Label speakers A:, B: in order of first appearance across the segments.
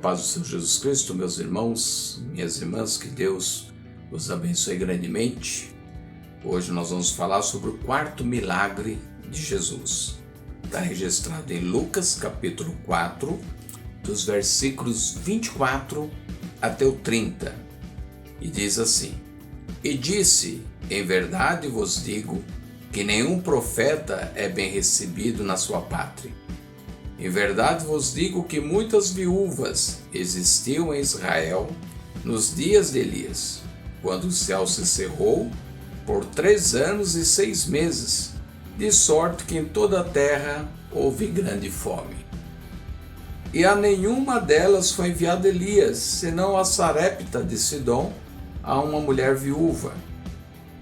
A: paz do Senhor Jesus Cristo, meus irmãos, minhas irmãs, que Deus os abençoe grandemente. Hoje nós vamos falar sobre o quarto milagre de Jesus. Está registrado em Lucas capítulo 4, dos versículos 24 até o 30. E diz assim: E disse, em verdade vos digo, que nenhum profeta é bem recebido na sua pátria. Em verdade vos digo que muitas viúvas existiam em Israel nos dias de Elias, quando o céu se cerrou por 3 anos e 6 meses, de sorte que em toda a terra houve grande fome. E a nenhuma delas foi enviado Elias, senão a Sarepta de Sidom, a uma mulher viúva.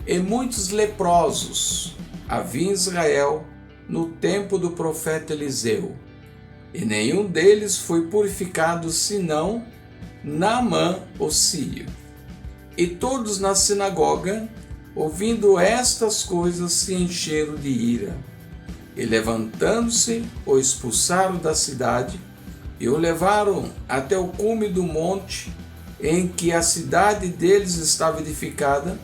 A: E muitos leprosos havia em Israel no tempo do profeta Eliseu, e nenhum deles foi purificado senão Naamã o sírio. E todos na sinagoga, ouvindo estas coisas, se encheram de ira. E levantando-se, o expulsaram da cidade e o levaram até o cume do monte em que a cidade deles estava edificada,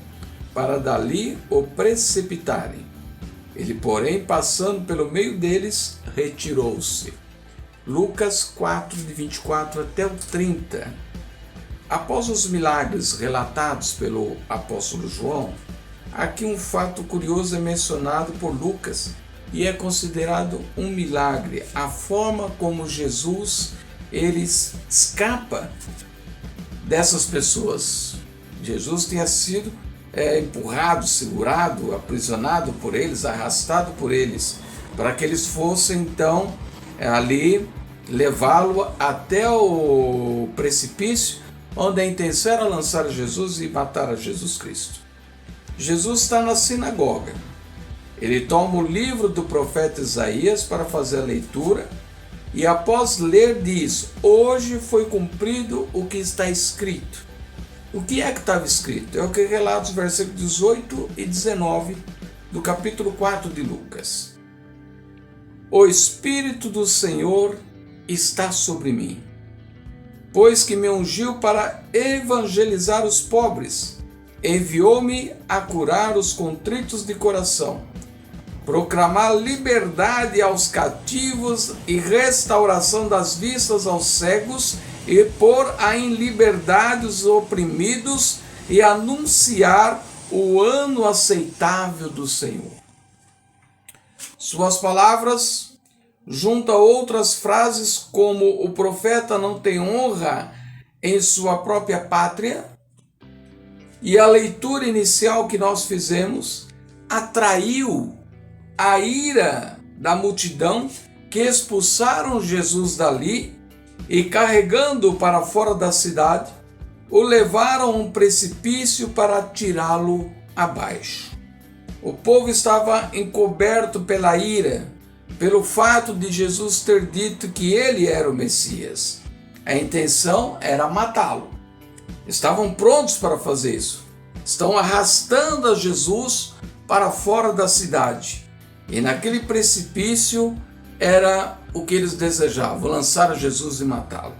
A: para dali o precipitarem. Ele, porém, passando pelo meio deles, retirou-se. Lucas 4, de 24 até o 30. Após os milagres relatados pelo apóstolo João, aqui um fato curioso é mencionado por Lucas e é considerado um milagre. A forma como Jesus ele escapa dessas pessoas. Jesus tinha sido empurrado, segurado, aprisionado por eles, arrastado por eles, para que eles fossem então ali levá-lo até o precipício, onde a intenção era lançar Jesus e matar a Jesus Cristo. Jesus está na sinagoga. Ele toma o livro do profeta Isaías para fazer a leitura e após ler diz: hoje foi cumprido o que está escrito. O que é que estava escrito? É o que relata os versículos 18 e 19 do capítulo 4 de Lucas. O Espírito do Senhor está sobre mim, pois que me ungiu para evangelizar os pobres, enviou-me a curar os contritos de coração, proclamar liberdade aos cativos e restauração das vistas aos cegos, e pôr em liberdade os oprimidos, e anunciar o ano aceitável do Senhor. Suas palavras, junto a outras frases como o profeta não tem honra em sua própria pátria, e a leitura inicial que nós fizemos, atraiu a ira da multidão que expulsaram Jesus dali e, carregando-o para fora da cidade, o levaram a um precipício para tirá-lo abaixo. O povo estava encoberto pela ira, pelo fato de Jesus ter dito que ele era o Messias. A intenção era matá-lo. Estavam prontos para fazer isso. Estão arrastando a Jesus para fora da cidade. E naquele precipício era o que eles desejavam, lançar a Jesus e matá-lo.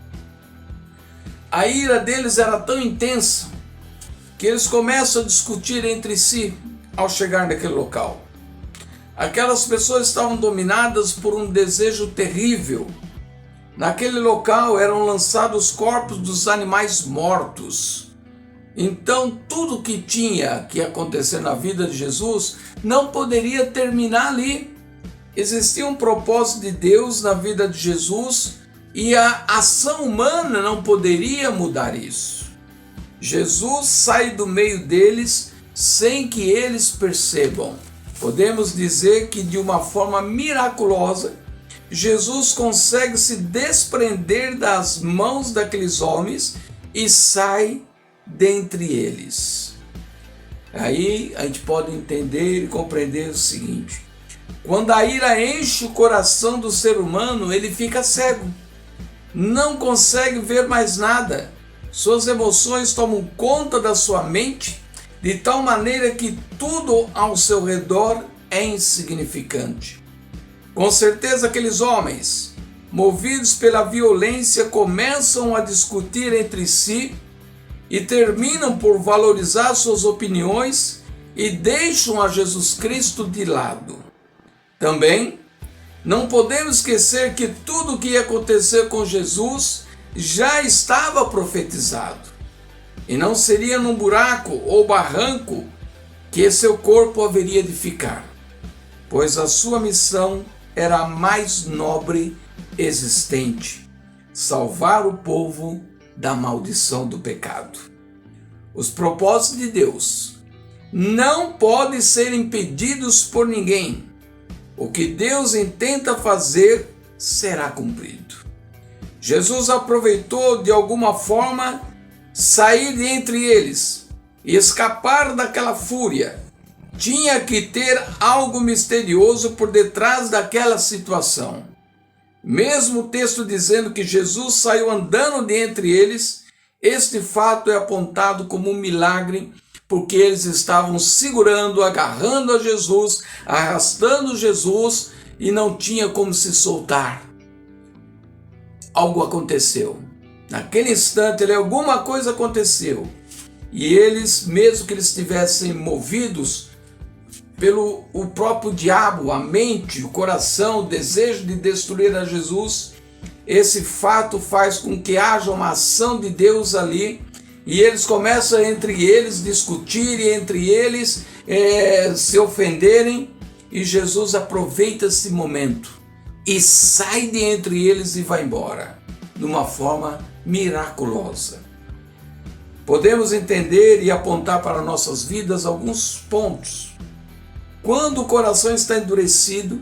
A: A ira deles era tão intensa que eles começam a discutir entre si ao chegar naquele local. Aquelas pessoas estavam dominadas por um desejo terrível. Naquele local eram lançados os corpos dos animais mortos. Então tudo que tinha que acontecer na vida de Jesus não poderia terminar ali. Existia um propósito de Deus na vida de Jesus e a ação humana não poderia mudar isso. Jesus sai do meio deles sem que eles percebam. Podemos dizer que de uma forma miraculosa, Jesus consegue se desprender das mãos daqueles homens e sai dentre eles. Aí a gente pode entender e compreender o seguinte: quando a ira enche o coração do ser humano, ele fica cego, não consegue ver mais nada. Suas emoções tomam conta da sua mente de tal maneira que tudo ao seu redor é insignificante. Com certeza aqueles homens movidos pela violência, começam a discutir entre si e terminam por valorizar suas opiniões e deixam a Jesus Cristo de lado. Também não podemos esquecer que tudo o que ia acontecer com Jesus já estava profetizado, e não seria num buraco ou barranco que seu corpo haveria de ficar, pois a sua missão era a mais nobre existente: salvar o povo da maldição do pecado. Os propósitos de Deus não podem ser impedidos por ninguém. O que Deus intenta fazer será cumprido. Jesus aproveitou de alguma forma sair de entre eles e escapar daquela fúria. Tinha que ter algo misterioso por detrás daquela situação. Mesmo o texto dizendo que Jesus saiu andando de entre eles, este fato é apontado como um milagre, porque eles estavam segurando, agarrando a Jesus, arrastando Jesus e não tinha como se soltar. Algo aconteceu. Naquele instante, alguma coisa aconteceu. E eles, mesmo que eles estivessem movidos pelo o próprio diabo, a mente, o coração, o desejo de destruir a Jesus, esse fato faz com que haja uma ação de Deus ali, e eles começam entre eles discutirem, entre eles se ofenderem, e Jesus aproveita esse momento e sai de entre eles e vai embora, de uma forma miraculosa. Podemos entender e apontar para nossas vidas alguns pontos. Quando o coração está endurecido,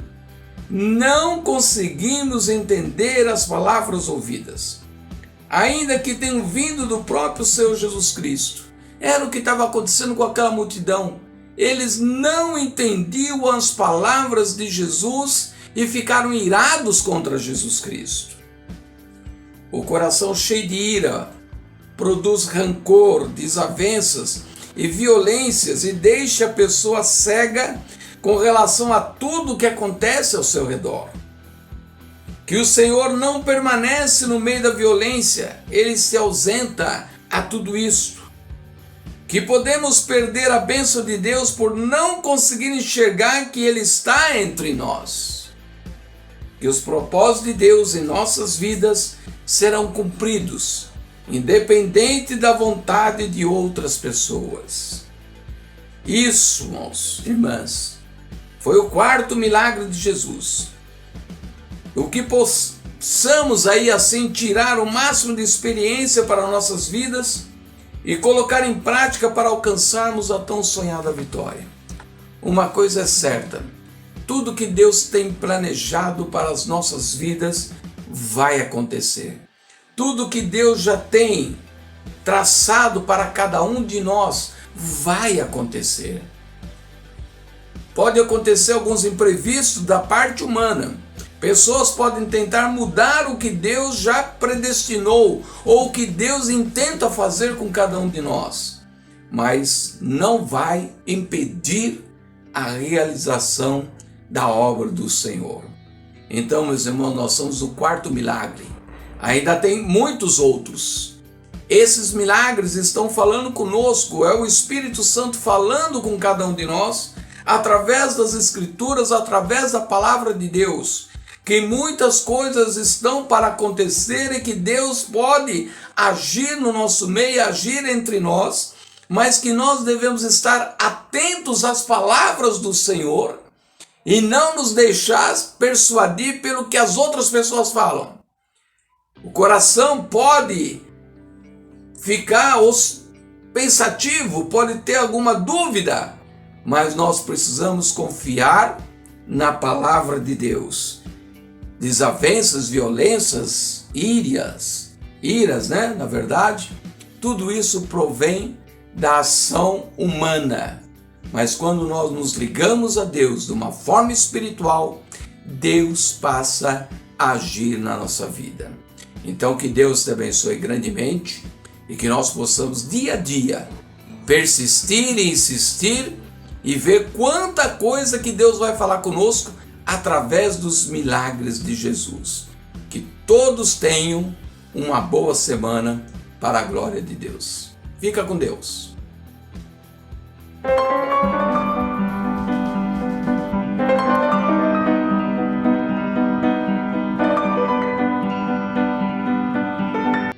A: não conseguimos entender as palavras ouvidas, ainda que tenham vindo do próprio Senhor Jesus Cristo. Era o que estava acontecendo com aquela multidão. Eles não entendiam as palavras de Jesus e ficaram irados contra Jesus Cristo. O coração cheio de ira produz rancor, desavenças e violências e deixa a pessoa cega com relação a tudo o que acontece ao seu redor. Que o Senhor não permanece no meio da violência, Ele se ausenta a tudo isso. Que podemos perder a bênção de Deus por não conseguir enxergar que Ele está entre nós. Que os propósitos de Deus em nossas vidas serão cumpridos, independente da vontade de outras pessoas. Isso, irmãos, irmãs, foi o quarto milagre de Jesus. O que possamos aí assim tirar o máximo de experiência para nossas vidas e colocar em prática para alcançarmos a tão sonhada vitória. Uma coisa é certa: tudo que Deus tem planejado para as nossas vidas vai acontecer. Tudo que Deus já tem traçado para cada um de nós vai acontecer. Pode acontecer alguns imprevistos da parte humana. Pessoas podem tentar mudar o que Deus já predestinou ou o que Deus intenta fazer com cada um de nós, mas não vai impedir a realização da obra do Senhor. Então, meus irmãos, nós somos o quarto milagre. Ainda tem muitos outros. Esses milagres estão falando conosco, é o Espírito Santo falando com cada um de nós, através das Escrituras, através da Palavra de Deus, que muitas coisas estão para acontecer e que Deus pode agir no nosso meio, agir entre nós, mas que nós devemos estar atentos às palavras do Senhor e não nos deixar persuadir pelo que as outras pessoas falam. O coração pode ficar pensativo, pode ter alguma dúvida, mas nós precisamos confiar na palavra de Deus. Desavenças, violências, iras, na verdade, tudo isso provém da ação humana. Mas quando nós nos ligamos a Deus de uma forma espiritual, Deus passa a agir na nossa vida. Então que Deus te abençoe grandemente e que nós possamos dia a dia persistir e insistir e ver quanta coisa que Deus vai falar conosco através dos milagres de Jesus. Que todos tenham uma boa semana para a glória de Deus. Fica com Deus.